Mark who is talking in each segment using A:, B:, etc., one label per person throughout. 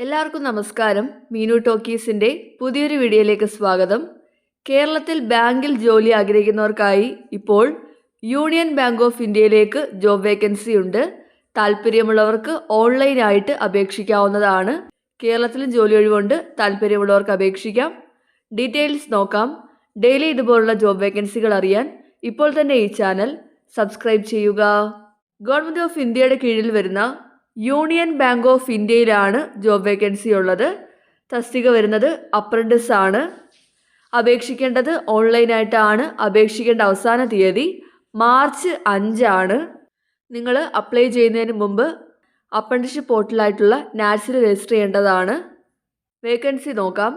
A: എല്ലാവർക്കും നമസ്കാരം. മീനു ടോക്കീസിൻ്റെ പുതിയൊരു വീഡിയോയിലേക്ക് സ്വാഗതം. കേരളത്തിൽ ബാങ്കിൽ ജോലി ആഗ്രഹിക്കുന്നവർക്കായി ഇപ്പോൾ യൂണിയൻ ബാങ്ക് ഓഫ് ഇന്ത്യയിലേക്ക് ജോബ് വേക്കൻസി ഉണ്ട്. താല്പര്യമുള്ളവർക്ക് ഓൺലൈനായിട്ട് അപേക്ഷിക്കാവുന്നതാണ്. കേരളത്തിലും ജോലി ഒഴിവുണ്ട്. താല്പര്യമുള്ളവർക്ക് അപേക്ഷിക്കാം. ഡീറ്റെയിൽസ് നോക്കാം. ഡെയിലി ഇതുപോലുള്ള ജോബ് വേക്കൻസികൾ അറിയാൻ ഇപ്പോൾ തന്നെ ഈ ചാനൽ സബ്സ്ക്രൈബ് ചെയ്യുക. ഗവൺമെൻറ് ഓഫ് ഇന്ത്യയുടെ കീഴിൽ വരുന്ന യൂണിയൻ ബാങ്ക് ഓഫ് ഇന്ത്യയിലാണ് ജോബ് വേക്കൻസി ഉള്ളത്. തസ്തിക വരുന്നത് അപ്രൻറ്റിസ് ആണ്. അപേക്ഷിക്കേണ്ടത് ഓൺലൈനായിട്ടാണ്. അപേക്ഷിക്കേണ്ട അവസാന തീയതി മാർച്ച് 5 ആണ്. നിങ്ങൾ അപ്ലൈ ചെയ്യുന്നതിന് മുമ്പ് അപ്രൻറ്റിസ്ഷിപ്പ് പോർട്ടലായിട്ടുള്ള നാറ്റ്സിൽ രജിസ്റ്റർ ചെയ്യേണ്ടതാണ്. വേക്കൻസി നോക്കാം.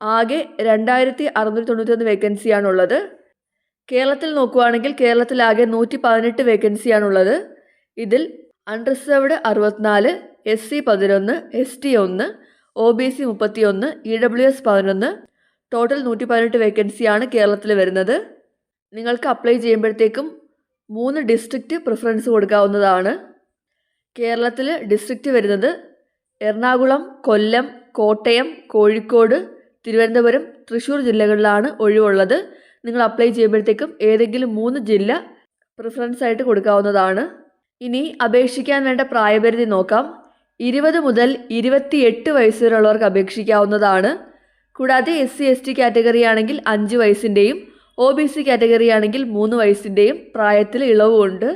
A: ആകെ 2691 വേക്കൻസിയാണുള്ളത്. കേരളത്തിൽ നോക്കുകയാണെങ്കിൽ കേരളത്തിലാകെ 118 വേക്കൻസിയാണുള്ളത്. ഇതിൽ unreserved 64, SC 11, ST 1, OBC 31, EWS 11, total 118 വേക്കൻസിയാണ് കേരളത്തിൽ വരുന്നത്. നിങ്ങൾക്ക് അപ്ലൈ ചെയ്യുമ്പോഴത്തേക്കും 3 ഡിസ്ട്രിക്റ്റ് പ്രിഫറൻസ് കൊടുക്കാവുന്നതാണ്. കേരളത്തിൽ ഡിസ്ട്രിക്റ്റ് വരുന്നത് എറണാകുളം, കൊല്ലം, കോട്ടയം, കോഴിക്കോട്, തിരുവനന്തപുരം, തൃശ്ശൂർ ജില്ലകളിലാണ് ഒഴിവുള്ളത്. നിങ്ങൾ അപ്ലൈ ചെയ്യുമ്പോഴത്തേക്കും ഏതെങ്കിലും 3 ജില്ല പ്രിഫറൻസ് ആയിട്ട് കൊടുക്കാവുന്നതാണ്. ഇനി അപേക്ഷിക്കാൻ വേണ്ട പ്രായപരിധി നോക്കാം. 20 മുതൽ 28 വയസ്സ് വരെയുള്ളവർക്ക് അപേക്ഷിക്കാവുന്നതാണ്. കൂടാതെ SC ST കാറ്റഗറി ആണെങ്കിൽ 5 വയസ്സിൻ്റെയും OBC കാറ്റഗറി ആണെങ്കിൽ 3 വയസ്സിൻ്റെയും പ്രായത്തിൽ ഇളവുണ്ട്.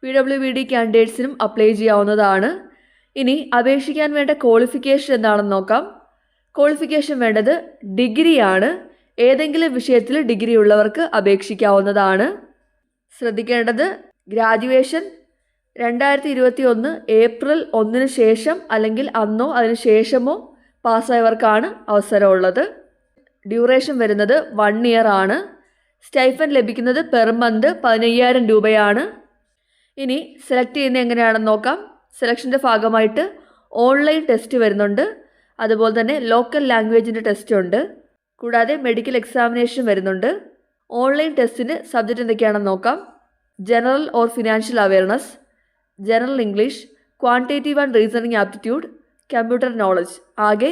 A: PWD കാൻഡിഡേറ്റ്സിനും അപ്ലൈ ചെയ്യാവുന്നതാണ്. ഇനി അപേക്ഷിക്കാൻ വേണ്ട ക്വാളിഫിക്കേഷൻ എന്താണെന്ന് നോക്കാം. ക്വാളിഫിക്കേഷൻ വേണ്ടത് ഡിഗ്രിയാണ്. ഏതെങ്കിലും വിഷയത്തിൽ ഡിഗ്രി ഉള്ളവർക്ക് അപേക്ഷിക്കാവുന്നതാണ്. ശ്രദ്ധിക്കേണ്ടത് ഗ്രാജുവേഷൻ 2021 ഏപ്രിൽ 1 ശേഷം അല്ലെങ്കിൽ അന്നോ അതിന് ശേഷമോ പാസ്സായവർക്കാണ് അവസരമുള്ളത്. ഡ്യൂറേഷൻ വരുന്നത് 1 ഇയർ ആണ്. സ്റ്റൈഫൻ ലഭിക്കുന്നത് പെർ മന്ത് 15,000 രൂപയാണ്. ഇനി സെലക്ട് ചെയ്യുന്നത് എങ്ങനെയാണെന്ന് നോക്കാം. സെലക്ഷൻ്റെ ഭാഗമായിട്ട് ഓൺലൈൻ ടെസ്റ്റ് വരുന്നുണ്ട്. അതുപോലെ തന്നെ ലോക്കൽ ലാംഗ്വേജിൻ്റെ ടെസ്റ്റ് ഉണ്ട്. കൂടാതെ മെഡിക്കൽ എക്സാമിനേഷൻ വരുന്നുണ്ട്. ഓൺലൈൻ ടെസ്റ്റിന് സബ്ജക്റ്റ് എന്തൊക്കെയാണെന്ന് നോക്കാം. General or financial awareness, general English, quantitative and reasoning aptitude, computer knowledge. ആകെ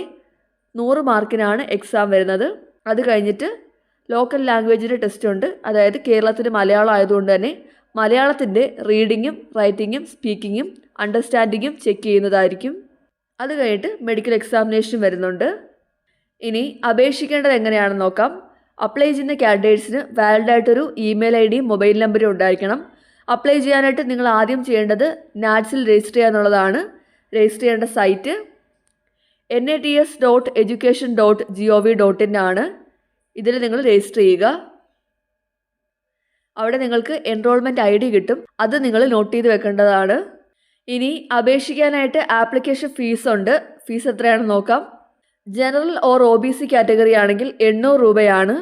A: 100 മാർക്കിനാണ് എക്സാം വരുന്നത്. അത് കഴിഞ്ഞിട്ട് ലോക്കൽ ലാംഗ്വേജിൻ്റെ ടെസ്റ്റ് ഉണ്ട്. അതായത് കേരളത്തിന് മലയാളം ആയതുകൊണ്ട് തന്നെ മലയാളത്തിൻ്റെ റീഡിങ്ങും റൈറ്റിങ്ങും സ്പീക്കിങ്ങും അണ്ടർസ്റ്റാൻഡിങ്ങും ചെക്ക് ചെയ്യുന്നതായിരിക്കും. അത് കഴിഞ്ഞിട്ട് മെഡിക്കൽ എക്സാമിനേഷൻ വരുന്നുണ്ട്. ഇനി അപേക്ഷിക്കേണ്ടത് എങ്ങനെയാണെന്ന് നോക്കാം. അപ്ലൈ ചെയ്യുന്ന കാൻഡിഡേറ്റ്സിന് വാലിഡായിട്ടൊരു ഇമെയിൽ ID യും മൊബൈൽ നമ്പറും ഉണ്ടായിരിക്കണം. അപ്ലൈ ചെയ്യാനായിട്ട് നിങ്ങൾ ആദ്യം ചെയ്യേണ്ടത് നാറ്റ്സിൽ രജിസ്റ്റർ ചെയ്യുക എന്നുള്ളതാണ്. രജിസ്റ്റർ ചെയ്യേണ്ട സൈറ്റ് nats.education.gov.in ആണ്. ഇതിൽ നിങ്ങൾ രജിസ്റ്റർ ചെയ്യുക. അവിടെ നിങ്ങൾക്ക് എൻറോൾമെൻറ്റ് ID കിട്ടും. അത് നിങ്ങൾ നോട്ട് ചെയ്ത് വെക്കേണ്ടതാണ്. ഇനി അപേക്ഷിക്കാനായിട്ട് ആപ്ലിക്കേഷൻ ഫീസ് ഉണ്ട്. ഫീസ് എത്രയാണെന്ന് നോക്കാം. ജനറൽ ഓർ OBC കാറ്റഗറി ആണെങ്കിൽ 800 രൂപയാണ്.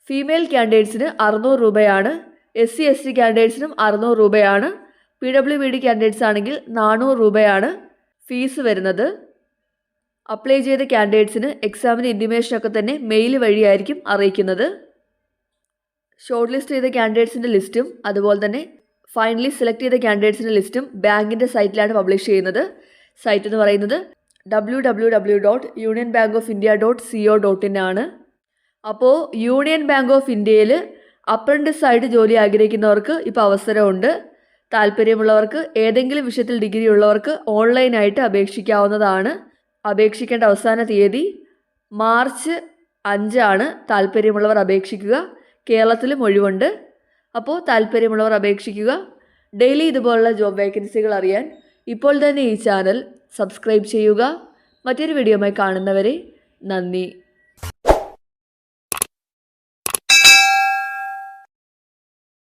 A: ഫീമെയിൽ കാൻഡിഡേറ്റ്സിന് 600 രൂപയാണ്. SC ST കാൻഡിഡേറ്റ്സിനും 600 രൂപയാണ്. PWD കാൻഡിഡേറ്റ്സ് ആണെങ്കിൽ 400 രൂപയാണ് ഫീസ് വരുന്നത്. അപ്ലൈ ചെയ്ത കാൻഡിഡേറ്റ്സിന് എക്സാമിന് ഇൻറ്റിമേഷനൊക്കെ തന്നെ മെയിൽ വഴിയായിരിക്കും അറിയിക്കുന്നത്. ഷോർട്ട് ലിസ്റ്റ് ചെയ്ത കാൻഡിഡേറ്റ്സിൻ്റെ ലിസ്റ്റും അതുപോലെ തന്നെ ഫൈനലി സെലക്ട് ചെയ്ത കാൻഡിഡേറ്റ്സിൻ്റെ ലിസ്റ്റും ബാങ്കിൻ്റെ സൈറ്റിലാണ് പബ്ലിഷ് ചെയ്യുന്നത്. സൈറ്റ് എന്ന് പറയുന്നത് www.unionbankofindia.co.in ആണ്. അപ്പോൾ യൂണിയൻ ബാങ്ക് ഓഫ് ഇന്ത്യയിൽ അപ്രൻറ്റിസ് ആയിട്ട് ജോലി ആഗ്രഹിക്കുന്നവർക്ക് ഇപ്പോൾ അവസരമുണ്ട്. താല്പര്യമുള്ളവർക്ക് ഏതെങ്കിലും വിഷയത്തിൽ ഡിഗ്രി ഉള്ളവർക്ക് ഓൺലൈനായിട്ട് അപേക്ഷിക്കാവുന്നതാണ്. അപേക്ഷിക്കേണ്ട അവസാന തീയതി മാർച്ച് 5 ആണ്. താല്പര്യമുള്ളവർ അപേക്ഷിക്കുക. കേരളത്തിലും ഒഴിവുണ്ട്. അപ്പോൾ താല്പര്യമുള്ളവർ അപേക്ഷിക്കുക. ഡെയിലി ഇതുപോലുള്ള ജോബ് വേക്കൻസികൾ അറിയാൻ ഇപ്പോൾ തന്നെ ഈ ചാനൽ സബ്സ്ക്രൈബ് ചെയ്യുക. മറ്റൊരു വീഡിയോയുമായി കാണുന്നവരെ നന്ദി.